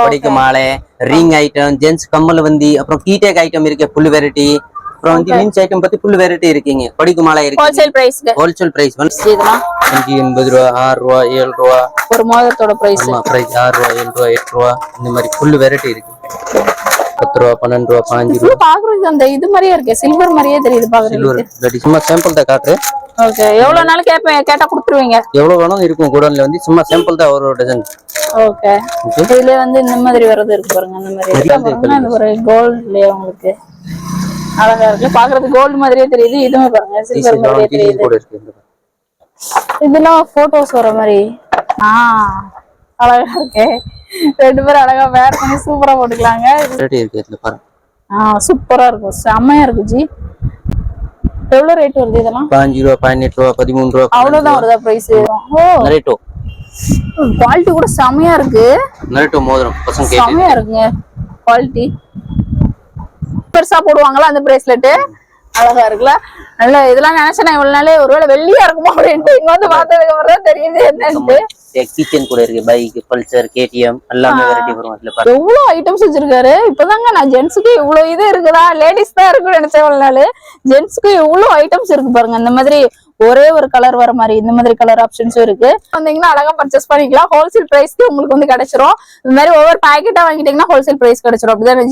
கொடிக்கு மாலை, ring item, gents கம்மல் வந்தி, அப்புறம் கீடேக் ஐட்டம் இருக்கு ஃபுல் வெரைட்டி. அப்புறம் வந்து மீன்ஸ் ஐட்டம் பத்தி ஃபுல் வெரைட்டி இருக்குங்க. கொடிக்கு மாலை இருக்கு. ஹோல்சேல் பிரைஸ்க்கு. ஹோல்சேல் பிரைஸ் வந்து இதெல்லாம் 580 ரூபாய், 6 ரூபாய், 7 ரூபாய். ஒரு மோதிரத்தோட பிரைஸ். ஆமா, பிரைஸ் 6 ரூபாய், 7 ரூபாய், 8 ரூபாய். இந்த மாதிரி ஃபுல் வெரைட்டி இருக்கு. 10 ரூபாய், 12 ரூபாய், 15 ரூபாய். பாக்குறதுக்கு அந்த இது மாதிரியே இருக்கு. சில்வர் மாதிரியே தெரியுது பாக்குறதுக்கு. சில்வர். சும்மா சாம்பிள் தான் காட்டுறேன். ஓகே. எவ்வளவு நாள் கேட்டா கொடுத்துருவீங்க? எவ்வளவு வேணும் இருக்கும். குடோன்ல வந்து சும்மா சாம்பிள் தான் ஒரு டஜன். ஓகே. இதுல வந்து இந்த மாதிரி வரது இருக்கு பாருங்க. அந்த மாதிரி அந்த ஒரு கோல்ட்லயே உங்களுக்கு அழகா இருக்கு. பாக்குறதுக்கு கோல்ட் மாதிரியே தெரியுது. இதுமே பாருங்க சில்வர் மாதிரியே தெரியுது. இதெல்லாம் போட்டோஸ் வர மாதிரி. அழகா இருக்கு. ரெண்டு பேரும் அழகா வேர் பண்ணி சூப்பரா போட்டுக்கலாங்க. சூப்பரா இருக்கும். செம்மையா இருக்கு ஜி. எவ்வளவு ரேட் வருது இதெல்லாம்? 5 ரூபாய், 18 ரூபாய், 13 ரூபாய். அவ்வளவுதான் வருதா பிரைஸ்? நரேட்டோ குவாலிட்டி கூட செமையா இருக்கு. நரேட்டோ மோதிரம் பசங்க கேட்டு செமையா இருக்குங்க குவாலிட்டி. பெருசா போடுவாங்களா அந்த பிரேஸ்லெட்? அழகா இருக்குல்ல. நல்ல இதெல்லாம் நினைச்சேன் இவ்வளவு நாளே ஒருவேளை வெள்ளியா இருக்குமோ அப்படின்ட்டு இங்க வந்து பார்த்ததுக்கு அப்புறம் தான் தெரியுது என்னன்னு. கிச்சன் கூட இருக்கு. பைக், பல்சர், கேடிஎம் எல்லாமே வெரைட்டி வரும். அதுல பாருங்க எவ்வளவு ஐட்டம்ஸ் வச்சிருக்காரு. இப்பதாங்க நான் ஜென்ஸுக்கு இவ்வளவு இது இருக்குதா, லேடிஸ் தான் இருக்குன்னு நினைச்சேன் இவ்வளவு நாள். ஜென்ஸுக்கு எவ்வளவு ஐட்டம்ஸ் இருக்கு பாருங்க. இந்த மாதிரி ஒரே ஒரு கலர் வர மாதிரி இந்த மாதிரி கலர் ஆப்ஷன்ஸும் இருக்கு. வந்தீங்கன்னா அழகா பர்ச்சேஸ் பண்ணிக்கலாம். ஹோல்சேல் பிரைஸ்க்கு உங்களுக்கு வந்து கிடைச்சிரும். இந்த மாதிரி ஒவ்வொரு பாக்கெட்டா வாங்கிட்டீங்கன்னா ஹோல்சேல் பிரைஸ் கிடைச்சிரும். அப்படிதான்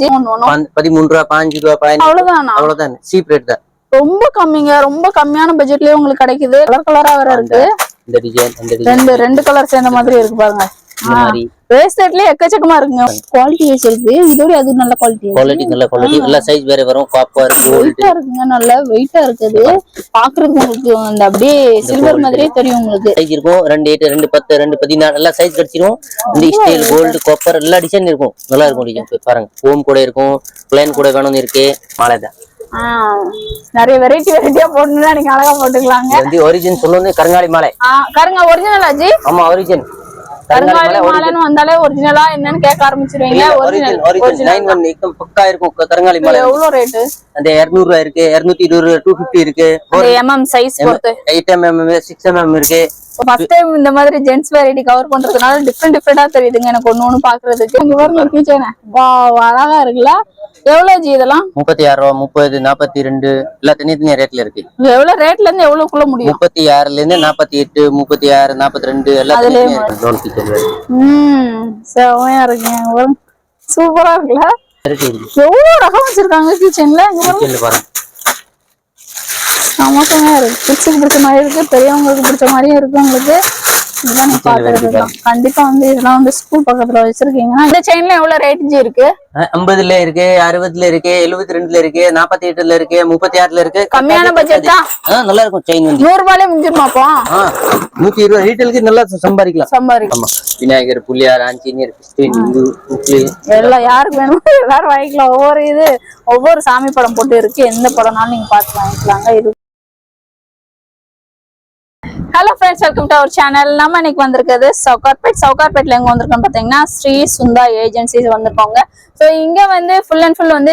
13 ரூபாய், 5 ரூபாய், அவ்வளவுதான். அவ்வளவுதான். சீப் ரேட் தான். ரொம்ப கம்மிங்க. ரொம்ப கம்மியான பட்ஜெட்லயே உங்களுக்கு கிடைக்குது. கலர் கலரா வேற இருக்கு. இந்த டிசைன் ரெண்டு கலர் சேர்ந்த மாதிரி இருக்கு பாருங்க. பிரேஸ்லெட்லயே எக்கச்சக்கமா இருக்குங்க. குவாலிட்டி வைஸ் இருக்கு. இதோட அது நல்ல குவாலிட்டி. நல்ல குவாலிட்டி. எல்லா சைஸ் வேற வரும். காப்பர், கோல்ட் இருக்குங்க. நல்ல வெயிட்டா இருக்குது. பாக்குறதுக்கு உங்களுக்கு அந்த அப்படியே சில்வர் மாதிரியே தெரியும் உங்களுக்கு. சைஸ் இருக்கும். 2.8, 2.10, 2.14 எல்லா சைஸ் கிடைச்சிரும். இந்த ஸ்டைல் கோல்ட், காப்பர் எல்லா டிசைன் இருக்கும். நல்லா இருக்கும் டிசைன். பாருங்க ஹோம் கூட இருக்கும். பிளைன் கூட வேணும்னு இருக்கு. மாலை தான். நிறைய வெரைட்டியா போடணும்னா நீங்க அழகா போட்டுக்கலாங்க. வந்து ஒரிஜின் சொல்லுங்க. கருங்காலி மாலை. கருங்க ஒரிஜினல் ஆஜி. ஆமா ஒரிஜின். கருங்காலி மாலைன்னு வந்தாலே ஒரிஜினலா என்னன்னு கேட்க ஆரம்பிச்சிருவீங்க. ஒரிஜினல் 91 एकदम பக்கா இருக்கும். கருங்காலி மாலை எவ்வளவு ரேட்? அந்த 200 ரூபாய் இருக்கு, 220, 250 இருக்கு. mm சைஸ் பொறுத்து 8mm, 6mm இருக்கு. ஃபர்ஸ்ட் டைம் இந்த மாதிரி ஜென்ஸ் வெரைட்டி கவர் பண்றதுனால டிஃபரெண்டா தெரியுதுங்க எனக்கு ஒண்ணு பாக்குறதுக்கு. இங்க பாருங்க கிச்சன். வாவ் அழகா இருக்குல்ல. எவ்வளவு ஜி இதெல்லாம்? 36 ரூபாய், 30, 42 எல்லாம் தனித்தனியா ரேட்ல இருக்கு. எவ்வளவு ரேட்ல இருந்து எவ்வளவுக்குள்ள முடியும்? 36ல இருந்து 48, 36, 42 எல்லாம் தனித்தனியா இருக்கு. செமையா இருக்குங்க. சூப்பரா இருக்குல்ல. எவ்வளவு ரகம் வச்சிருக்காங்க கிச்சன்ல. பாருங்க சமோசமா இருக்கு. கிட்ஸுக்கு பிடிச்ச மாதிரி இருக்கு, பெரியவங்களுக்கு பிடிச்ச மாதிரியும் இருக்கு. உங்களுக்கு இதெல்லாம் நீங்க பாத்துருக்கீங்க. கண்டிப்பா வந்து இதெல்லாம் வந்து ஸ்கூல் பக்கத்துல வச்சிருக்கீங்கன்னா இந்த செயின்ல எவ்வளவு ரேட் இருக்கு? 50ல இருக்கு, 60ல இருக்கு, 72ல இருக்கு, 48ல இருக்கு, 36ல இருக்கு. கம்மியான பட்ஜெட் தான். நல்லா இருக்கும். செயின் வந்து 100 ரூபாயில முடிஞ்சிருமா? அப்போ 120 ரீட்டைலுக்கு நல்லா சம்பாதிக்கலாம். ஆமா. விநாயகர், புள்ளியார், ஆஞ்சநேயர், கிறிஸ்டின், இந்து, முஸ்லிம் எல்லாம் யாருக்கு வேணுமோ எல்லாரும் வாங்கிக்கலாம். ஒவ்வொரு சாமி படம் போட்டு இருக்கு. எந்த படம்னாலும் நீங்க பார்த்து வாங்கிக்கலாங்க. இது hello friends, welcome to our channel. நம்ம இன்னைக்கு வந்திருக்கிறது சவுகார்பேட்ல எங்க வந்திருக்கோம் பாத்தீங்கன்னா ஸ்ரீ சுந்தா ஏஜென்சிஸ் வந்திருக்கோங்க. ஸோ இங்க வந்து ஃபுல் அண்ட் ஃபுல் வந்து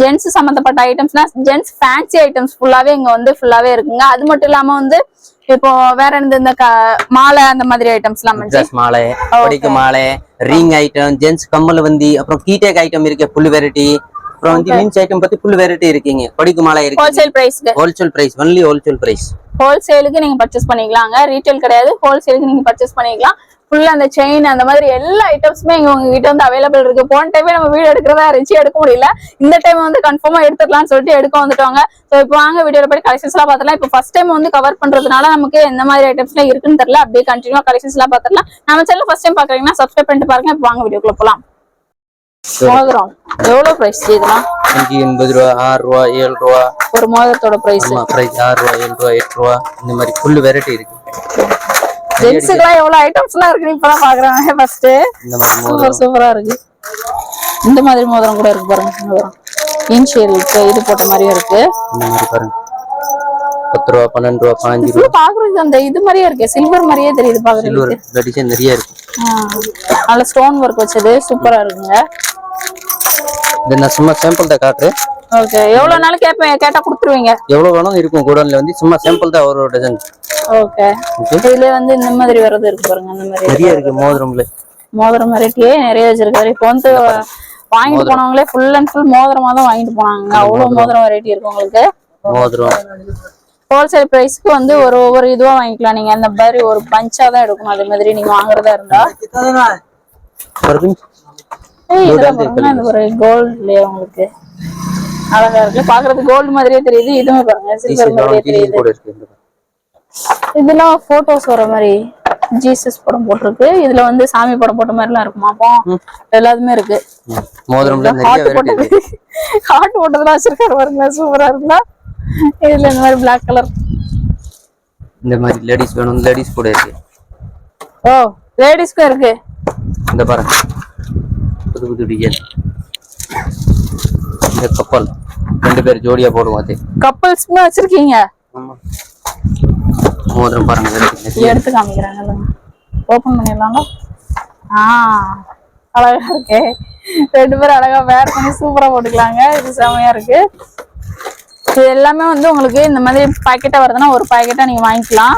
ஜென்ஸ் சம்பந்தப்பட்ட ஐட்டம்ஸ்னா ஜென்ஸ் ஃபேன்சி ஐட்டம்ஸ் ஃபுல்லாவே இங்க வந்து ஃபுல்லாவே இருக்குங்க. அது மட்டும் இல்லாம வந்து இப்போ வேற இந்த மாலை அந்த மாதிரி ஐட்டம்ஸ் எல்லாம் மாலை, கொடிக்கு மாலை, ரிங் ஐட்டம், ஜென்ஸ் கம்மல் வந்தி, அப்புறம் கீடேக் ஐட்டம் இருக்கு ஃபுல் வெரைட்டி. அப்புறம் வந்து மீன்ஸ் ஐட்டம் பத்தி ஃபுல் வெரைட்டி இருக்குங்க. கொடிக்கு மாலை இருக்கு. ஹோல்சேல் பிரைஸ்க்கு. Wholesale price only. Wholesale price. ஹோல்சேலுக்கு நீங்க பர்ச்சேஸ் பண்ணிக்கலாங்க. ரீட்டைல் கிடையாது. ஹோல்சேலுக்கு நீங்க பர்ச்சேஸ் பண்ணிக்கலாம். ஃபுல்லா அந்த செயின் அந்த மாதிரி எல்லா ஐட்டம்ஸுமே இங்க உங்ககிட்ட வந்து அவைலபிள் இருக்கு. போன டைமே நம்ம வீடியோ எடுக்கிறதா இருந்துச்சு, எடுக்க முடியல. இந்த டைம் வந்து கன்ஃபார்மா எடுத்துக்கலாம்னு சொல்லிட்டு எடுக்க வந்துட்டாங்க. ஸோ இப்போ வாங்க வீடியோல போய் கலெக்ஷன்ஸ் எல்லாம் பார்த்துலாம். இப்போ ஃபர்ஸ்ட் டைம் வந்து கவர் பண்றதுனால நமக்கு எந்த மாதிரி ஐட்டம்ஸ் எல்லாம் இருக்குன்னு தெரியல. அப்படியே கண்டினியூவா கலெக்ஷன்ஸ் எல்லாம் பார்த்துலாம். நம்ம சேனல் ஃபர்ஸ்ட் டைம் பாக்குறீங்கன்னா சப்ஸ்கிரைப் பண்ணிட்டு பாருங்க. இப்போ வாங்க வீடியோக்குள்ள போலாம். மோதிரம் எவ்வளவு பிரைஸ் இதெல்லாம்? 580 ரூபாய், 6 ரூபாய், 7 ரூபாய். ஒரு மோதிரத்தோட பிரைஸ். ஆமா, பிரைஸ் 6 ரூபாய், 7 ரூபாய், 8 ரூபாய். இந்த மாதிரி ஃபுல் வெரைட்டி இருக்கு. ஜென்ஸ்க்குலாம் எவ்வளவு ஐட்டம்ஸ் எல்லாம் இருக்கு இப்பதான் பாக்குறேன் ஃபர்ஸ்ட். இந்த மாதிரி மோதிரம் சூப்பரா இருக்கு. இந்த மாதிரி மோதிரம் கூட இருக்கு பாருங்க. மோதிரம் இன்ஷியல் இது போட்ட மாதிரியும் இருக்கு. இந்த மாதிரி பாருங்க 10 ரூபாய், 12 ரூபாய், 15 ரூபாய். பாக்குறதுக்கு அந்த இது மாதிரியே இருக்கு. சில்வர் மாதிரியே தெரியுது பாக்குறதுக்கு. சில்வர். இந்த டிசைன் நிறைய இருக்கு. நல்ல ஸ்டோன் ஒர்க் வச்சது சூப்பரா இருக்குங்க. இது நான் சும்மா சாம்பிள் தான் காட்டுறேன். ஓகே. எவ்வளவு நாள் கேட்டா கொடுத்துருவீங்க? எவ்வளவு வேணும் இருக்கும். குடோன்ல வந்து சும்மா சாம்பிள் தான் ஒரு டஜன். ஓகே. இதுல வந்து இந்த மாதிரி வரது இருக்கு பாருங்க. அந்த மாதிரி நிறைய இருக்கு. மோதிரம்ல மோதிரம் வெரைட்டியே நிறைய வச்சிருக்காரு. இப்போ வந்து வாங்கிட்டு போனவங்களே ஃபுல் அண்ட் ஃபுல் மோதிரமா தான் வாங்கிட்டு போனாங்க. அவ்வளவு மோதிரம் வெரைட்டி இருக்கு உங்களுக்கு. மோதிரம் ஹோல்சேல் பிரைஸ்க்கு வந்து ஒவ்வொரு இதுவா வாங்கிக்கலாம். நீங்க அந்த மாதிரி ஒரு பஞ்சா தான் எடுக்கணும். அதே மாதிரி நீங்க வாங்குறதா இருந்தா இதெல்லாம் ஒரு கோல்ட்லயே உங்களுக்கு அழகா இருக்கு. பாக்குறதுக்கு கோல்டு மாதிரியே தெரியுது. இதுவுமே பாருங்க சில்வர் மாதிரியே தெரியுது. இதெல்லாம் போட்டோஸ் வர மாதிரி ஜீசஸ் படம் போட்டிருக்கு. இதுல வந்து சாமி படம் போட்ட மாதிரி எல்லாம் இருக்குமா? அப்போ எல்லாத்துமே இருக்கு. ஹார்ட் போட்டதெல்லாம் வச்சிருக்காரு பாருங்க. சூப்பரா இருக்குல்ல. இதுல இந்த மாதிரி பிளாக் கலர் இந்த மாதிரி லேடிஸ் வேணும். லேடிஸ் கூட இருக்கு. ஓ லேடிஸ்க்கும் இருக்கு. இந்த பாருங்க புது புது டிசைன். இந்த கப்பல் 2 பேர் ஜோடியா போடுவோம். அது கப்பல்ஸ்மே வச்சிருக்கீங்க. ஆமா. மோதிரம் பாருங்க எடுத்து காமிக்கிறாங்க. ஓபன் பண்ணிடலாமா? அழகா இருக்கு. 2 பேரும் அழகா வேர் பண்ணி சூப்பரா போட்டுக்கலாங்க. இது செமையா இருக்கு. இது எல்லாமே வந்து உங்களுக்கு இந்த மாதிரி பாக்கெட்டா வருதுன்னா ஒரு பாக்கெட்டா நீங்க வாங்கிக்கலாம்.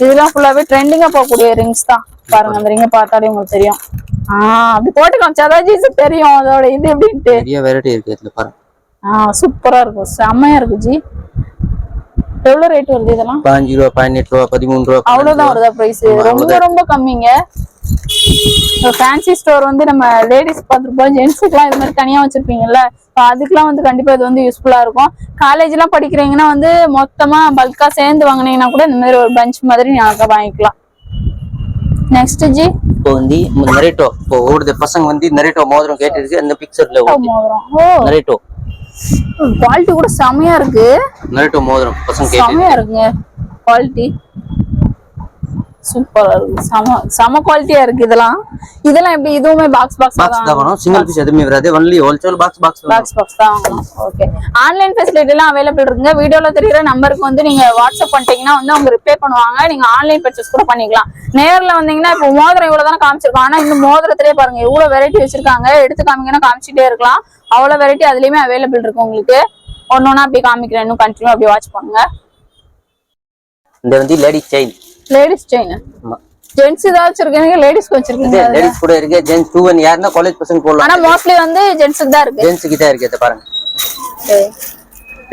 இதெல்லாம் ஃபுல்லாவே ட்ரெண்டிங்கா போகக்கூடிய ரிங்ஸ் தான். பாருங்க அந்த ரிங்க பார்த்தாலே உங்களுக்கு தெரியும். அப்படி போட்டு காமிச்சாதான் ஜி தெரியும் அதோட இது எப்படின்ட்டு. நிறைய வெரைட்டி இருக்கு இதுல பாருங்க. சூப்பரா இருக்கும். செமையா இருக்கு ஜி. எவ்வளவு ரேட் வருது இதெல்லாம்? 5 ரூபா, 18 ரூபா, 13 ரூபா. அவ்வளவுதான் வருதா பிரைஸ்? ரொம்ப ரொம்ப கம்மிங்க. ஃபேன்சி ஸ்டோர் வந்து நம்ம லேடிஸ் பார்த்துருப்போம். ஜென்ஸுக்குலாம் இது மாதிரி தனியா வச்சிருப்பீங்கல்ல, அதுக்கெல்லாம் வந்து கண்டிப்பா இது வந்து யூஸ்ஃபுல்லா இருக்கும். காலேஜ் எல்லாம் படிக்கிறீங்கன்னா வந்து மொத்தமா பல்கா சேர்ந்து வாங்கினீங்கன்னா கூட இந்த மாதிரி ஒரு பஞ்ச் மாதிரி நீங்க வாங்கிக்கலாம். நெக்ஸ்ட் ஜி இப்போ வந்து நரேட்டோ. இப்போ ஓடுது பசங்க வந்து நரேட்டோ மோதிரம் கேட்டிருக்கு. அந்த பிக்சர்ல மோதிரம் நரேட்டோ குவாலிட்டி கூட செமையா இருக்கு. நரேட்டோ மோதிரம் பசங்க செமையா இருக்குங்க. குவாலிட்டி சூப்பரா இருக்கு. செம குவாலிட்டியா இருக்கு. இதெல்லாம் எப்படி? இதுவுமே பாக்ஸ் தான் வாங்கணும். சிங்கிள் பீஸ் எதுவுமே வராது. ஒன்லி ஹோல்சேல் பாக்ஸ் தான் வாங்கணும். ஓகே. ஆன்லைன் ஃபெசிலிட்டி எல்லாம் அவைலபிள் இருக்குங்க. வீடியோல தெரியுற நம்பருக்கு வந்து நீங்க வாட்ஸ்அப் பண்ணிட்டீங்கன்னா வந்து அவங்க ரிப்ளை பண்ணுவாங்க. நீங்க ஆன்லைன் பர்ச்சேஸ் கூட பண்ணிக்கலாம். நேர்ல வந்தீங்கன்னா இப்போ மோதிரம் இவ்வளவுதானே காமிச்சிருக்கோம். ஆனா இந்த மோதிரத்திலேயே பாருங்க எவ்வளவு வெரைட்டி வச்சிருக்காங்க. எடுத்து காமிங்கன்னா காமிச்சிட்டே இருக்கலாம். அவ்வளவு வெரைட்டி அதுலயுமே அவைலபிள் இருக்கு உங்களுக்கு. ஒன்னொன்னா அப்படி காமிக்கிறேன். இன்னும் கண்டினியூ அப்படி வாட்ச் பண்ணுங்க. இந்த வந்து லேடிஸ் செயின். ஆமா. ஜென்ஸ் ஏதாவது வச்சிருக்கீங்க? லேடிஸ்க்கு வச்சிருக்கீங்க? லேடிஸ் கூட இருக்கு. ஜென்ஸ் 2 1 யாருன்னா காலேஜ் பசங்க போடலாம். ஆனா மோஸ்ட்லி வந்து ஜென்ஸ்க்கு தான் இருக்கு. ஜென்ஸ்க்கு தான் இருக்கு. இத பாருங்க.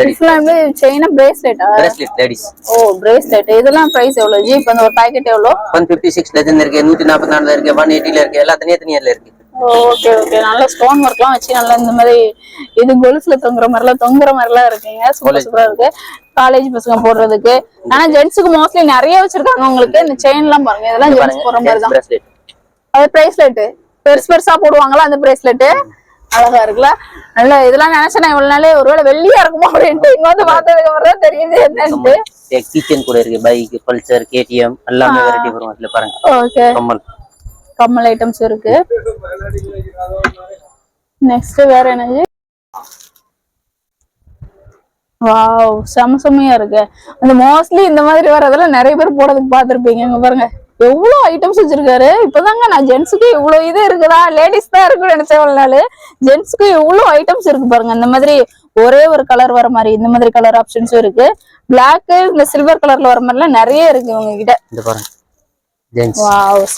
இதுல செயின் பிரேஸ்லெட்டா? Bracelet ladies. Oh bracelet. இதெல்லாம் பிரைஸ் எவ்வளவு ஜி? இப்போ ஒரு பாக்கெட் எவ்வளவு? 156 டஜன் இருக்கு. 144 ல இருக்கு. 180 ல இருக்கு. எல்லாம் தனியா இருக்கு. ஓகே. நல்ல ஸ்டோன் ஒர்க்லாம் வச்சு நல்லா இந்த மாதிரி இது கொலுசுல தொங்குற மாதிரிலாம் இருக்குங்க. சூப்பரா இருக்கு. காலேஜ் பசங்க போடுறதுக்கு. ஆனா ஜென்ட்ஸுக்கு மோஸ்ட்லி நிறைய வச்சிருக்காங்க உங்களுக்கு. இந்த செயின் எல்லாம் பாருங்க. இதெல்லாம் ஜென்ட்ஸ் போடுற மாதிரி தான். அது பிரேஸ்லெட் பெருசா போடுவாங்களா அந்த பிரேஸ்லெட். அழகா இருக்குல்ல. நல்ல இதெல்லாம் நினைச்சேன் இவ்வளவு நாளே ஒருவேளை வெள்ளியா இருக்குமோ அப்படின்ட்டு. இங்க வந்து பார்த்ததுக்கு அப்புறம் தான் தெரியுது என்னன்னு. கிச்சன் கூட இருக்கு. பைக், பல்சர், கேடிஎம் எல்லாமே வெரைட்டி வரும். அதுல பாருங்க. ஓகே. கம்மல் ஐட்டம்ஸ் இருக்கு. நெக்ஸ்ட் வேற என்னது? வாவ் செமையா இருக்கு. அந்த மோஸ்ட்லி இந்த மாதிரி வரதெல்லாம் நிறைய பேர் போடுறதுக்கு பாத்துருப்பீங்க. இங்க பாருங்க எவ்வளவு ஐட்டம்ஸ் வச்சிருக்காரு. இப்பதாங்க நான் ஜென்ஸுக்கு இவ்வளவு இது இருக்குதா, லேடிஸ் தான் இருக்குன்னு நினைச்சேன் இவ்வளவு நாள். ஜென்ஸுக்கு இவ்வளவு ஐட்டம்ஸ் இருக்கு பாருங்க. இந்த மாதிரி ஒரே ஒரு கலர் வர மாதிரி இந்த மாதிரி கலர் ஆப்ஷன்ஸும் இருக்கு. பிளாக், இந்த சில்வர் கலர்ல வர மாதிரி எல்லாம் நிறைய இருக்கு உங்க கிட்ட. இந்த பாருங்க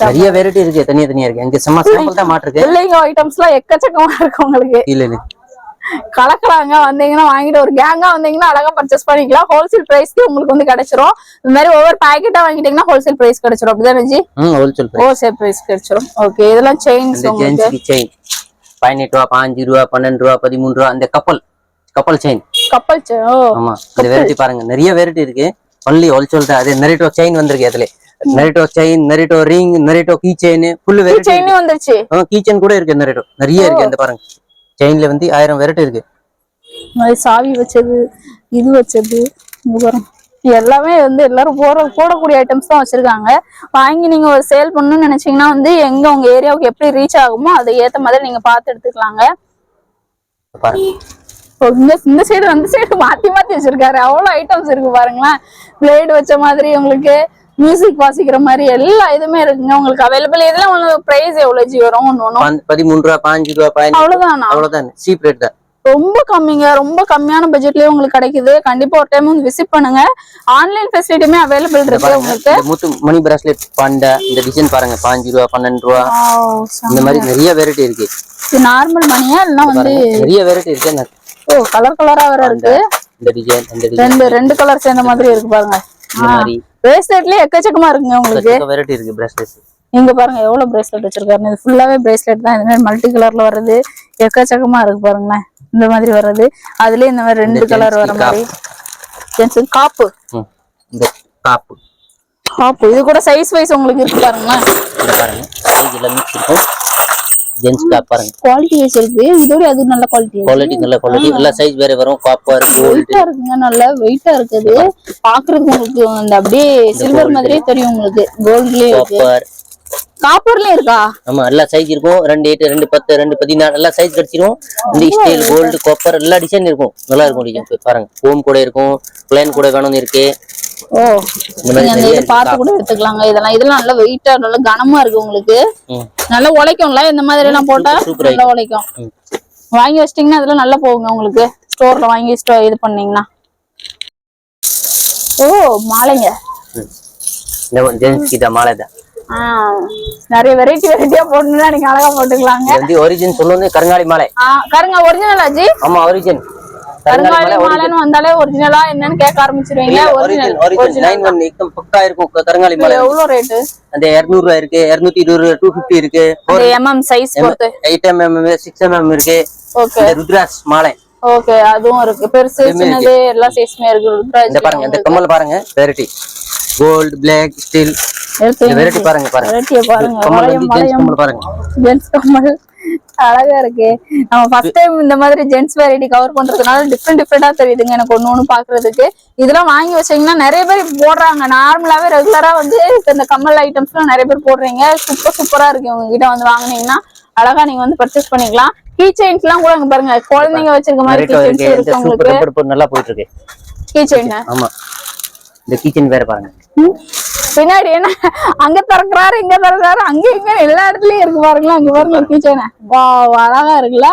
நிறைய வெரைட்டி இருக்கு. தனியா இருக்கு. இங்க சாம்பிள் தான் மாட்டிருக்கு. இல்லைங்க ஐட்டம்ஸ்லாம் எக்கச்சக்கமா இருக்கு உங்களுக்கு. இல்ல கலக்கலாங்க. வந்தீங்கன்னா வாங்கிட்டு ஒரு கேங்கா வந்தீங்கன்னா அழகா பர்ச்சேஸ் பண்ணிக்கலாம். ஹோல்சேல் பிரைஸ்க்கு உங்களுக்கு வந்து கிடைச்சிரும். இந்த மாதிரி ஒவ்வொரு பாக்கெட்டா வாங்கிட்டீங்கன்னா ஹோல்சேல் பிரைஸ் கிடைச்சிரும். அப்படிதானே ஜி? ஹோல்சேல் பிரைஸ் கிடைச்சிரும். ஓகே. இதெல்லாம் செயின்ஸ் உங்களுக்கு. செயின் 18 ரூபா, 5 ரூபா, 12 ரூபா, 13 ரூபா. அந்த கப்பல் செயின். ஆமா. இந்த வெரைட்டி பாருங்க. நிறைய வெரைட்டி இருக்கு. ஒன்லி ஹோல்சேல் தான். அது நரேட்டோ செயின் வந்திருக்கு. அதுல Naruto chain, Naruto ring, Naruto key chain, full variety chain வந்துருச்சு. கீ செயின் கூட இருக்கு. நரேட்டோ நிறைய இருக்கு. இந்த பாருங்க செயின்ல வந்து 1000 வெரைட்டி இருக்கு. சாவி வச்சது, இது வச்சது, எல்லாமே வந்து எல்லாரும் போடக்கூடிய ஐட்டம்ஸ் தான் வச்சிருக்காங்க. வாங்கி நீங்க ஒரு சேல் பண்ணணும்னு நினைச்சீங்கன்னா வந்து எங்க உங்க ஏரியாவுக்கு எப்படி ரீச் ஆகுமோ அதை ஏத்த மாதிரி நீங்க பார்த்து எடுத்துக்கலாங்க. இந்த சைடு அந்த சைடு மாத்தி வச்சிருக்காரு. அவ்வளவு ஐட்டம்ஸ் இருக்கு பாருங்களேன். பிளேடு வச்ச மாதிரி உங்களுக்கு மியூசிக் வாசிக்கிற மாதிரி எல்லா இதுமே இருக்குங்க உங்களுக்கு அவைலபிள். இதெல்லாம் உங்களுக்கு பிரைஸ் எவ்வளவு ஜி வரும்? 13 ரூபா, 5 ரூபா, 15. அவ்வளவுதானா? அவ்வளவுதான். சீப் ரேட் தான். ரொம்ப கம்மிங்க, ரொம்ப கம்மியான பட்ஜெட்லயே உங்களுக்கு கிடைக்குது. கண்டிப்பா ஒரு டைம் வந்து விசிட் பண்ணுங்க. ஆன்லைன் ஃபெசிலிட்டியுமே அவைலபிள் இருக்கு உங்களுக்கு. இந்த முத்து மணி பிரஸ்லெட் பாண்டா இந்த டிசைன் பாருங்க 5 ரூபா 12 ரூபா இந்த மாதிரி நிறைய வெரைட்டி இருக்கு. இது நார்மல் மணியா இல்லனா வந்து நிறைய வெரைட்டி இருக்கு. ஓ கலர் கலரா வேற இருக்கு. இந்த டிசைன் அந்த டிசைன் ரெண்டு கலர் சேர்ந்த மாதிரி இருக்கு பாருங்க. இந்த மாதிரி பிரேஸ்லெட்லயே எக்கச்சக்கமா இருக்குங்க உங்களுக்கு. வெரைட்டி இருக்கு பிரேஸ்லெட். இங்க பாருங்க எவ்வளவு பிரேஸ்லெட் வச்சிருக்காரு. இது ஃபுல்லாவே பிரேஸ்லெட் தான். இந்த மாதிரி மல்டி கலர்ல வருது. எக்கச்சக்கமா இருக்கு பாருங்களேன். இந்த மாதிரி வருது. அதுலயே இந்த மாதிரி 2 கலர் வர மாதிரி. ஜென்ஸ் காப்பு. இந்த காப்பு. காப்பு இது கூட சைஸ் வைஸ் உங்களுக்கு இருக்கு பாருங்களேன். இந்த பாருங்க சைஸ் எல்லாம் மிக்ஸ் இருக்கும். ஜென்ஸ் காப் பாருங்க. குவாலிட்டி வைஸ் இருக்கு. இதோட அது நல்ல குவாலிட்டி. குவாலிட்டி நல்ல குவாலிட்டி. எல்லா சைஸ் வேற வரும். காப்பர் கோல்ட் இருக்குங்க. நல்ல வெயிட்டா இருக்குது. பாக்குறதுக்கு உங்களுக்கு அந்த அப்படியே சில்வர் மாதிரியே தெரியும் உங்களுக்கு. கோல்ட்லயே இருக்கு. காப்பர் காப்பர்லயே இருக்கா? ஆமா எல்லா சைஸ் இருக்கும். 2 8 2 10 2 14 எல்லா சைஸ் கிடைச்சிரும். இந்த ஸ்டீல் கோல்ட் காப்பர் எல்லா டிசைன் இருக்கும். நல்லா இருக்கும் டிசைன் பாருங்க. ஹோம் கூட இருக்கும். பிளைன் கூட வேணும்னு இருக்கு. ஓ நீங்க இத பார்த்து கூட எடுத்துக்கலாங்க. இதெல்லாம் நல்ல வெயிட்டா நல்ல கனமா இருக்கு உங்களுக்கு. நல்லா உழைக்கும்ல. இந்த மாதிரி எல்லாம் போட்டா நல்லா உழைக்கும். வாங்கி வச்சிட்டீங்கன்னா அதெல்லாம் நல்லா போகுங்க உங்களுக்கு. ஸ்டோர்ல வாங்கி இது பண்ணீங்கன்னா. ஓ மாலைங்க. இந்த ஜென்ஸ் கிட்ட மாலை தான். நிறைய வெரைட்டியா போட்டுனா நீங்க அழகா போட்டுக்கலாங்க. இது ஒரிஜினல் சொல்லுங்க. கருங்காலி மாலை. கருங்க ஒரிஜினலா ஜி? ஆமா ஒரிஜினல். கருங்காலி மாலைன்னு வந்தாலே ஒரிஜினலா என்னன்னு கேட்க ஆரம்பிச்சிருவீங்க. ஒரிஜினல் 91 एकदम பக்கா இருக்கும் கருங்காலி மாலை. எவ்வளவு ரேட்? அந்த 200 ரூபாய் இருக்கு, 220 250 இருக்கு. அந்த mm சைஸ் பொறுத்து 8 mm 6 mm இருக்கு. ஓகே. ருத்ராஸ் மாலை. ஓகே அதுவும் இருக்கு. பெருசு சின்னது எல்லா சைஸ்மே இருக்கு. ருத்ராஸ் இந்த பாருங்க. இந்த கம்மல் பாருங்க. Variety gold black steel variety பாருங்க. வெரைட்டியை பாருங்க. கம்மல் வந்து ஜென்ஸ் கம்மல் பாருங்க. ஜென்ஸ் கம்மல் அழகா இருக்கு. நம்ம ஃபர்ஸ்ட் டைம் இந்த மாதிரி ஜென்ஸ் வெரைட்டி கவர் பண்றதுனால டிஃபரெண்டா தெரியுதுங்க எனக்கு ஒண்ணு பாக்குறதுக்கு. இதெல்லாம் வாங்கி வச்சீங்கன்னா நிறைய பேர் போடுறாங்க. நார்மலாவே ரெகுலரா வந்து இந்த கம்மல் ஐட்டம்ஸ் எல்லாம் நிறைய பேர் போடுறீங்க. சூப்பரா இருக்கு. உங்ககிட்ட வந்து வாங்குனீங்கன்னா அழகா நீங்க வந்து பர்ச்சேஸ் பண்ணிக்கலாம். கீ செயின்ஸ் எல்லாம் கூட பாருங்க. குழந்தைங்க வச்சிருக்க மாதிரி கீ செயின்ஸ் இருக்கு உங்களுக்கு. நல்லா போயிட்டு இருக்கு கீ செயின். ஆமா இந்த கீ செயின் வேற பாருங்க. பின்னாடி என்ன அங்க திறக்கிறாரு இங்க திறக்கிறாரு அங்க இங்க எல்லா இடத்துலயும் இருக்கு பாருங்களா. அங்க பாருங்க கீ செயின். அழகா இருக்குல்ல.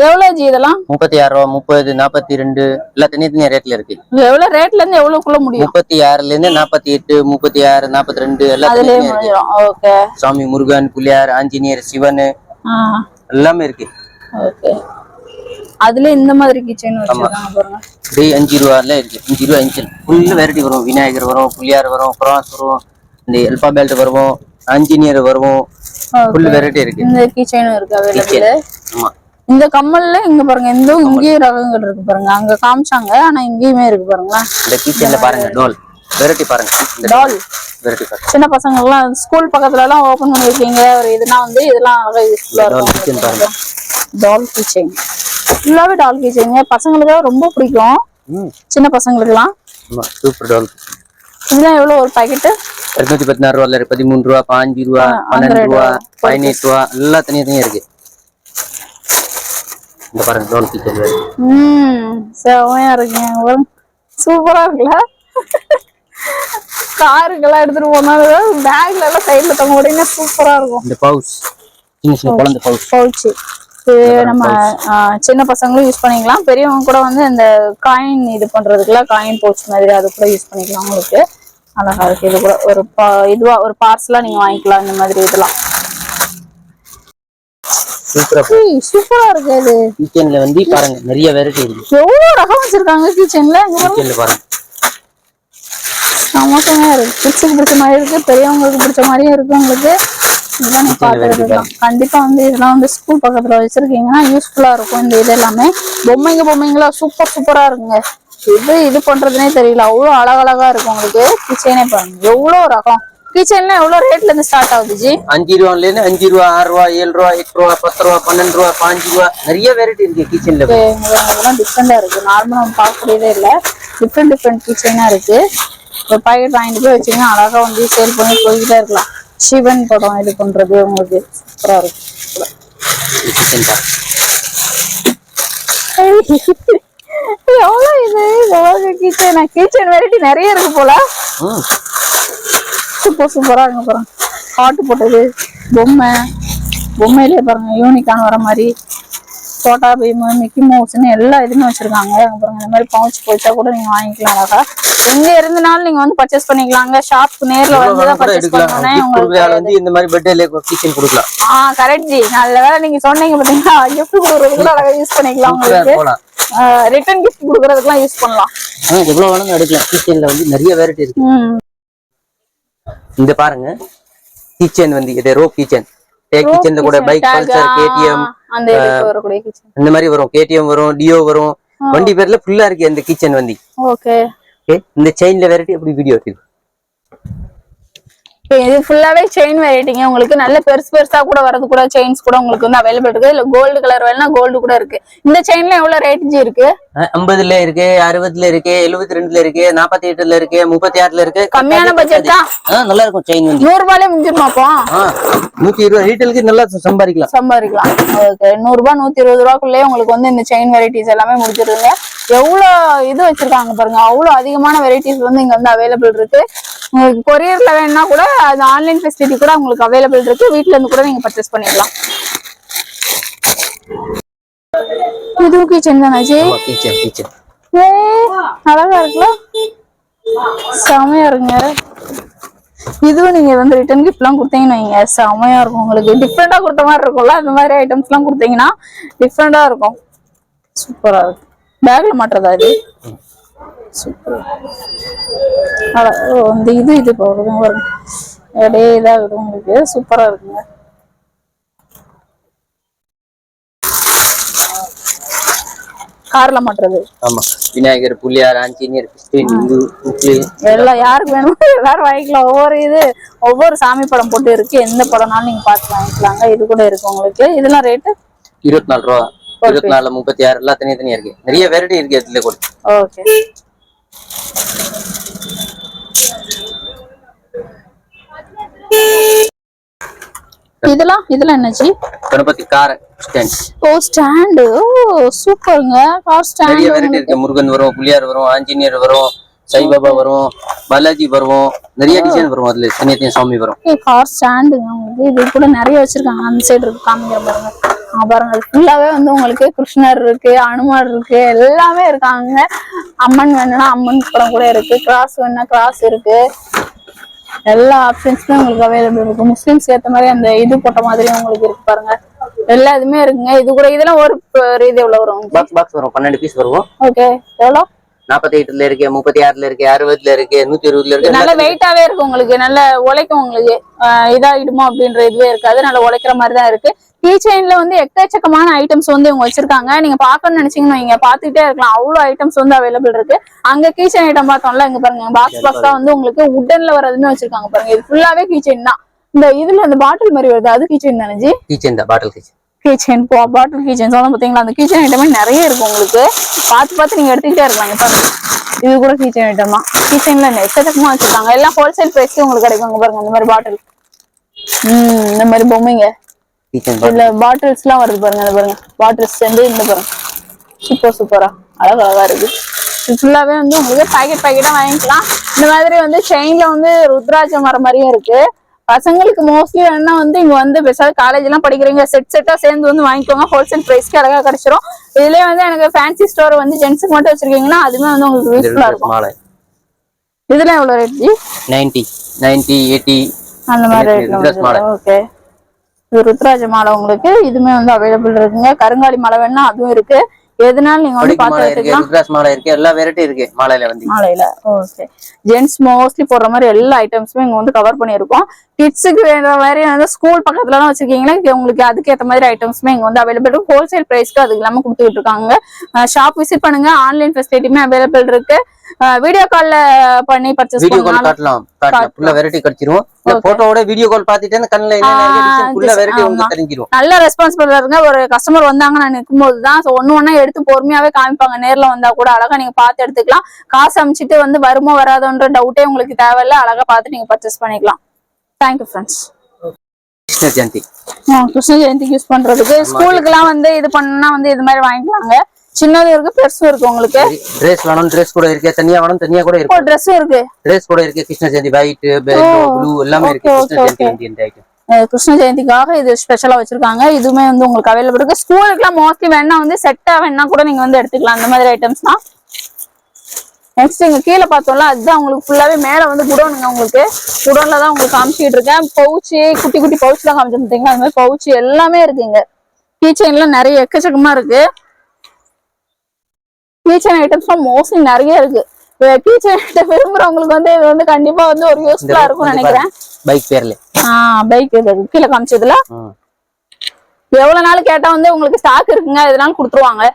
எவ்வளவு ஜி இதெல்லாம்? 36 ரூபா 30 42 எல்லாம் தனித்தனியா ரேட்ல இருக்கு. எவ்வளவு ரேட்ல இருந்து எவ்வளவுக்குள்ள முடியும்? 36ல இருந்து 48 36 42 எல்லாம். ஓகே. சாமி முருகன் புலியார் ஆஞ்சநேயர் சிவன் எல்லாமே இருக்கு. ஓகே. அதுல இந்த மாதிரி கிச்சன் வச்சிருக்காங்க பாருங்க. 5 ரூபாய்ல இருக்கு. 5 ரூபாய் இன்ச்சில் ஃபுல் வெரைட்டி வரும். விநாயகர் வரும், புலியார் வரும், கிராஸ் வரும், இந்த எல்பா பெல்ட் வரும், ஆஞ்சநேயர் வரும். ஃபுல் வெரைட்டி இருக்கு. இந்த கிச்சனும் இருக்கு அவைலபிள். ஆமா. இந்த கம்மல்ல இங்க பாருங்க. இங்கேயே ரகங்கள் இருக்கு பாருங்க. அங்க காமிச்சாங்க ஆனா இங்கேயுமே இருக்கு பாருங்களா. இந்த கிச்சன்ல பாருங்க டால் வெரைட்டி பாருங்க. டால் வெரைட்டி பாருங்க. சின்ன பசங்க எல்லாம் ஸ்கூல் பக்கத்துல எல்லாம் ஓபன் பண்ணிருக்கீங்க. ஒரு இதுனா வந்து இதெல்லாம் அழகா யூஸ்ஃபுல்லா இருக்கும். டால் கிச்சன் ஃபுல்லாவே டால் கிச்சன். பசங்களுக்கு ரொம்ப பிடிக்கும். சின்ன பசங்களுக்கு எல்லாம். ஆமா சூப்பர் டால். இதெல்லாம் எவ்வளவு ஒரு பாக்கெட்? 216 ரூபாய்ல இருக்கு. 13 ரூபாய் 5 ரூபாய் 12 ரூபாய் 18 ரூபாய் எல்லாம் தனியா இருக்கு. இந்த பாருங்க டால் கிச்சன். செமையா இருக்குங்க. சூப்பரா இருக்குல்ல. காருக்கெல்லாம் எடுத்துட்டு போனாலும் பேக்ல எல்லாம் சைடுல தொங்க விடுங்க. சூப்பரா இருக்கும். இந்த பவுச் சின்ன குழந்தை பவுச். நம்ம சின்ன பசங்களும் யூஸ் பண்ணிக்கலாம். பெரியவங்க கூட வந்து இந்த காயின் இது பண்றதுக்குலாம் காயின் பவுச் மாதிரி அது கூட யூஸ் பண்ணிக்கலாம். உங்களுக்கு அழகா இருக்கு. இது கூட ஒரு இதுவா ஒரு பார்சலா நீங்க வாங்கிக்கலாம். இந்த மாதிரி இதெல்லாம் சூப்பரா இருக்கு. இது கிச்சன்ல வந்து பாருங்க நிறைய வெரைட்டி இருக்கு. எவ்வளவு ரகம் வச்சிருக்காங்க கிச்சன்ல. கிச்சன்ல பாருங்க சமோசமா இருக்கு. கிட்ஸுக்கு பிடிச்ச மாதிரி இருக்கு, பெரியவங்களுக்கு பிடிச்ச மாதிரியும் இருக்கு. உங்களுக்கு இதெல்லாம் நீங்க பாத்துக்கலாம். கண்டிப்பா வந்து இதெல்லாம் வந்து ஸ்கூல் பக்கத்துல வச்சிருக்கீங்கன்னா யூஸ்ஃபுல்லா இருக்கும். இந்த இது எல்லாமே பொம்மைங்களா சூப்பரா இருக்குங்க. இது பண்றதுனே தெரியல. அவ்வளவு அழகழகா இருக்கும் உங்களுக்கு. கிச்சனே பாருங்க எவ்வளவு ரகம். கிச்சன்ல எவ்வளவு ரேட்ல இருந்து ஸ்டார்ட் ஆகுது ஜி? 5 ரூபாய்ல இருந்து 5 ரூபாய் 6 ரூபாய் 7 ரூபாய் 8 ரூபாய் 10 ரூபாய் 12 ரூபாய் 5 ரூபாய் நிறைய வெரைட்டி இருக்கு கிச்சன்ல. இதெல்லாம் டிஃபரெண்டா இருக்கு. நார்மலா நம்ம பார்க்கக்கூடியதே இல்ல. டிஃபரெண்ட் கிச்சனா இருக்கு. ஒரு பாக்கெட் வாங்கிட்டு போய் வச்சீங்கன்னா அழகா வந்து சேல் பண்ணி போய்கிட்டே இருக்கலாம். சிவன் படம் இது பண்றது உங்களுக்கு சூப்பரா இருக்கு. எவ்வளவு இது எவ்வளவு கிச்சன் வெரைட்டி நிறைய இருக்கு போல. சூப்பரா இருக்கு பாருங்க. காட்டு போட்டது பொம்மையிலே பாருங்க யூனிக்கான வர மாதிரி சோட்டா பீம், மிக்கி மவுஸ்ன்னு எல்லா இதுமே வச்சிருக்காங்க. அப்புறம் இந்த மாதிரி பவுச் போயிட்டா கூட நீங்க வாங்கிக்கலாம். அழகா எங்க இருந்தனாலும் நீங்க வந்து பர்ச்சேஸ் பண்ணிக்கலாங்க. ஷாப்க்கு நேர்ல வந்து பர்ச்சேஸ் பண்ணனே உங்களுக்கு இந்த மாதிரி பர்த்டே கிச்சன் கொடுக்கலாம். Correct G. நல்ல வேளை நீங்க சொன்னீங்க பாத்தீங்களா, gift கொடுக்கறதுக்கு கூட அழகா யூஸ் பண்ணிக்கலாம். உங்களுக்கு ரிட்டர்ன் gift கொடுக்கறதுக்குலாம் யூஸ் பண்ணலாம். எவ்வளவு வேணாலும் எடுக்கலாம். கிச்சன்ல வந்து நிறைய வெரைட்டி இருக்கு. இந்த பாருங்க கிச்சன் வந்து இது ரோப் கிச்சன். கிச்சன்ல கூட பைக், பல்சர், கேடிஎம் அந்த இதுக்கு வரக்கூடிய கிச்சன் இந்த மாதிரி வரும். கேடிஎம் வரும், டியோ வரும். வண்டி பேர்ல ஃபுல்லா இருக்கு இந்த கிச்சன் வந்து. ஓகே. இந்த செயின்ல வெரைட்டி எப்படி வீடியோ எடுத்து இது ஃபுல்லாவே செயின் வெரைட்டிங்க. உங்களுக்கு நல்ல பெருசு பெருசா கூட வரது கூட செயின்ஸ் கூட உங்களுக்கு வந்து அவைலபிள் இருக்கு. இல்ல கோல்டு கலர் வேணா கோல்டு கூட இருக்கு. இந்த செயின்ல எவ்வளவு ரேட் ஜி இருக்கு? 50ல இருக்கு, 60ல இருக்கு, 72ல இருக்கு, 48ல இருக்கு, 36ல இருக்கு. கம்மியான பட்ஜெட் தான். நல்லா இருக்கும் செயின் வந்து. 100 ரூபாயிலே முடிஞ்சிருமா அப்போ? 120 ரீட்டைலுக்கு நல்லா சம்பாதிக்கலாம். ஓகே. 100 ரூபாய் 120 ரூபாய்க்குள்ளே உங்களுக்கு வந்து இந்த செயின் வெரைட்டிஸ் எல்லாமே முடிச்சிருங்க. எவ்வளவு இது வச்சிருக்காங்க பாருங்க. அவ்வளவு அதிகமான வெரைட்டிஸ் வந்து இங்க வந்து அவைலபிள் இருக்கு. உங்களுக்கு கொரியர்ல வேணும்னா கூட அது ஆன்லைன் ஃபெசிலிட்டி கூட உங்களுக்கு அவைலபிள் இருக்கு. வீட்ல இருந்து கூட நீங்க பர்ச்சேஸ் பண்ணிக்கலாம். இது கிச்சன் தானே ஜி? கிச்சன் அழகா இருக்குல்ல, செமையா இருக்குங்க. இதுவும் நீங்க வந்து ரிட்டர்ன் கிஃப்ட் எல்லாம் கொடுத்தீங்கன்னு வைங்க, செமையா இருக்கும். உங்களுக்கு டிஃப்ரெண்டா கொடுத்த மாதிரி இருக்கும்ல, அந்த மாதிரி ஐட்டம்ஸ் எல்லாம் கொடுத்தீங்கன்னா டிஃப்ரெண்டா இருக்கும். சூப்பரா இருக்கு. பேக்ல மாட்டுறதா இது? சூப்பர். இந்த இது போடுங்க பாருங்க, அப்படியே இதாகுது உங்களுக்கு. சூப்பரா இருக்குங்க. கார்ல மாட்டுறது. ஆமா, விநாயகர், புள்ளியார், ஆஞ்சநேயர், எல்லாம் யாருக்கு வேணுமோ எல்லாரும் வாங்கிக்கலாம். ஒவ்வொரு சாமி படம் போட்டு இருக்கு. எந்த படம்னாலும் நீங்க பார்த்து வாங்கிக்கலாங்க. இது கூட இருக்கு உங்களுக்கு. இதெல்லாம் ரேட்டு 24 ரூபா, 24, 36 எல்லாம் தனியா இருக்கு. நிறைய வெரைட்டி இருக்கு இதுல கூட. ஓகே. இதெல்லாம் என்னச்சு? Ganapathi car stand. ஸ்டாண்ட். சூப்பர்ங்க. கார் ஸ்டாண்ட் நிறைய வெரைட்டி இருக்கு. முருகன் வரும், புள்ளியார் வரும், ஆஞ்சநேயர் வரும், சாய்பாபா வரும், பாலாஜி வரும், நிறைய டிசைன் வரும். அதுல தனியா சாமி வரும். கார் ஸ்டாண்டுங்க உங்களுக்கு. இது கூட நிறைய வச்சிருக்காங்க. அந்த சைடு இருக்கு, காமிக்கிற பாருங்க. பாருங்க, ஃபுல்லாவே வந்து உங்களுக்கு கிருஷ்ணர் இருக்கு, அனுமார் இருக்கு, எல்லாமே இருக்காங்க. அம்மன் வேணும்னா அம்மன் படம் கூட இருக்கு. கிராஸ் வேணும்னா கிராஸ் இருக்கு. எல்லா ஆப்ஷன்ஸுமே உங்களுக்கு அவைலபிள் இருக்கு. முஸ்லிம்ஸ் ஏத்த மாதிரி அந்த இது போட்ட மாதிரி உங்களுக்கு இருக்கு பாருங்க. எல்லா இதுமே இருக்குங்க. இது கூட இதெல்லாம் ஒரு இது எவ்வளவு வரும்? பாக்ஸ் வரும், 12 பீஸ் வரும். ஓகே. எவ்வளவு? 48ல இருக்கு, 36ல இருக்கு, 60ல இருக்கு, 120ல இருக்கு. நல்ல வெயிட்டாவே இருக்கு உங்களுக்கு. நல்ல உழைக்கும் உங்களுக்கு. இதாயிடுமோ அப்படின்ற இதுவே இருக்காது. நல்ல உழைக்கிற மாதிரி தான் இருக்கு. கீ செயின்ல வந்து எக்கச்சக்கமான ஐட்டம்ஸ் வந்து இவங்க வச்சிருக்காங்க. நீங்க பாக்கணும்னு நினைச்சீங்கன்னா நீங்க பாத்துக்கிட்டே இருக்கலாம். அவ்வளவு ஐட்டம்ஸ் வந்து அவைலபிள் இருக்கு. அங்க கீ செயின் ஐட்டம் பார்த்தோம்ல, இங்க பாருங்க பாக்ஸ் தான் வந்து உங்களுக்கு உட்டன்ல வரதுமே வச்சிருக்காங்க பாருங்க. இது ஃபுல்லாவே கீ செயின் தான். இந்த இதுல அந்த பாட்டில் மாதிரி வருது, அது கீ செயின் தானே ஜி? கீ செயின் தான், பாட்டில் கீ செயின். கிச்சன் பாட்டில் கிச்சன் சொன்னா பாத்தீங்களா? அந்த கிச்சன் ஐட்டமே நிறைய இருக்கு உங்களுக்கு. பார்த்து நீங்க எடுத்துக்கிட்டே இருக்காங்க பாருங்க. இது கூட கிச்சன் ஐட்டம் தான். கிச்சன்ல எக்கச்சக்கமா வச்சிருக்காங்க. எல்லாம் ஹோல்சேல் பிரைஸ்க்கு உங்களுக்கு கிடைக்கும் பாருங்க. இந்த மாதிரி பாட்டில், இந்த மாதிரி பொம்மைங்க, இதுல பாட்டில்ஸ் எல்லாம் வருது பாருங்க. இந்த பாருங்க பாட்டில்ஸ் சேர்ந்து இந்த பாருங்க, சூப்பரா அழகா இருக்கு. இது ஃபுல்லாவே வந்து உங்களுக்கு பாக்கெட்டா வாங்கிக்கலாம். இந்த மாதிரி வந்து செயின்ல வந்து ருத்ராட்ச மரம் மாதிரியும் இருக்கு. பசங்களுக்கு மோஸ்ட்லி வேணா வந்து இங்க வந்து பெருசாக காலேஜ் எல்லாம் படிக்கிறீங்க, செட்டா சேர்ந்து வந்து வாங்கிக்கோங்க. ஹோல்சேல் பிரைஸ்க்கு அழகா கிடைச்சிரும். இதுலயே வந்து எனக்கு ஃபேன்சி ஸ்டோர் வந்து ஜென்ஸுக்கு மட்டும் வச்சிருக்கீங்கன்னா அதுமே வந்து உங்களுக்கு யூஸ்ஃபுல்லா இருக்கும். இதுல எவ்வளவு ரேட் ஜி? 90, 80 அந்த மாதிரி ரேட். ஓகே. இது ருத்ராஜ மாலை உங்களுக்கு. இதுமே வந்து அவைலபிள் இருக்குங்க. கருங்காலி மாலை வேணா அதுவும் இருக்கு. எதுனாலும் நீங்க வந்து பாத்து எடுத்துக்கலாம். ருத்ராஜ மாலை இருக்கு, எல்லா வெரைட்டி இருக்கு மாலையில. ஓகே. ஜென்ஸ் மோஸ்ட்லி போடுற மாதிரி எல்லா ஐட்டம்ஸுமே இங்க வந்து கவர் பண்ணிருக்கோம். கிட்ஸுக்கு வேற மாதிரி வந்து ஸ்கூல் பக்கத்துல எல்லாம் வச்சிருக்கீங்கன்னா உங்களுக்கு அதுக்கேற்ற மாதிரி ஐட்டம்ஸுமே இங்க வந்து அவைலபிள் இருக்கு. ஹோல்சேல் பிரைஸ்க்கு அது இல்லாம கொடுத்துட்டு இருக்காங்க. ஷாப் விசிட் பண்ணுங்க. ஆன்லைன் ஃபெசிலிட்டியுமே அவைலபிள் இருக்கு. வீடியோ கால்ல பண்ணி பர்ச்சேஸ் பண்ணலாம். ஃபுல்லா வெரைட்டி கிடைச்சிரும். போட்டோவோட வீடியோ கால் பார்த்துட்டே கண்ணுல என்ன டிசைன் ஃபுல்லா வெரைட்டி உங்களுக்கு தெரிஞ்சிரும். நல்ல ரெஸ்பான்சிபிளா இருங்க. ஒரு கஸ்டமர் வந்தாங்க நான் நிக்கும்போது தான் ஒண்ணு எடுத்து பொறுமையாவே காமிப்பாங்க. நேர்ல வந்தா கூட அழகா நீங்க பார்த்து எடுத்துக்கலாம். காசு அமிச்சிட்டு வந்து வருமோ வராதோன்ற டவுட்டே உங்களுக்கு தேவையில்ல. அழகா பார்த்து நீங்க பர்ச்சேஸ் பண்ணிக்கலாம். Thank you friends. கிருஷ்ண ஜெயந்திக்கு யூஸ் பண்றதுக்கு ஸ்கூலுக்கு எல்லாம் வந்து இது பண்ணா வந்து இது மாதிரி வாங்கிக்கலாங்க. சின்னதும் இருக்கு, பெருசும் இருக்கு. உங்களுக்கு Dress வேணும், Dress கூட இருக்கு. தனியா வேணும், தனியா கூட இருக்கு. Dress இருக்கு. Dress கூட இருக்கு. கிருஷ்ண ஜெயந்தி ஒயிட், ப்ளூ எல்லாமே இருக்கு. கிருஷ்ண ஜெயந்தி இந்த ஐட்டம் கிருஷ்ண ஜெயந்திக்காக இது ஸ்பெஷலா வச்சிருக்காங்க. இதுவுமே வந்து உங்களுக்கு அவைலபிள் இருக்கு. ஸ்கூலுக்குலாம் மோஸ்ட்லி வேணா வந்து செட்டா வேணா கூட நீங்க வந்து எடுத்துக்கலாம். அந்த மாதிரி ஐட்டம்ஸ் தான். நெக்ஸ்ட் இங்க கீழே பார்த்தோம்ல, அதுதான் உங்களுக்கு ஃபுல்லாவே மேல வந்து குடோனுங்க. உங்களுக்கு குடோன்ல தான் உங்களுக்கு காமிச்சிட்டு இருக்கேன். பவுச்சு, குட்டி குட்டி பவுச் தான் காமிச்சிருந்தீங்களா, அந்த மாதிரி பவுச்சு எல்லாமே இருக்குங்க. கீச்சைன்ல நிறைய எக்கச்சக்கமா இருக்கு. கீச்சைன் ஐட்டம்ஸ்லாம் மோஸ்ட்லி நிறைய இருக்கு. கீச்சைன் விரும்புறவங்களுக்கு வந்து இது வந்து கண்டிப்பா வந்து ஒரு யூஸ்ஃபுல்லா இருக்கும்னு நினைக்கிறேன். பைக் பேர்ல பைக் கீழே காமிச்சதுல எவ்வளவு நாள் கேட்டா வந்து உங்களுக்கு ஸ்டாக் இருக்குங்க, இதனால கொடுத்துருவாங்க.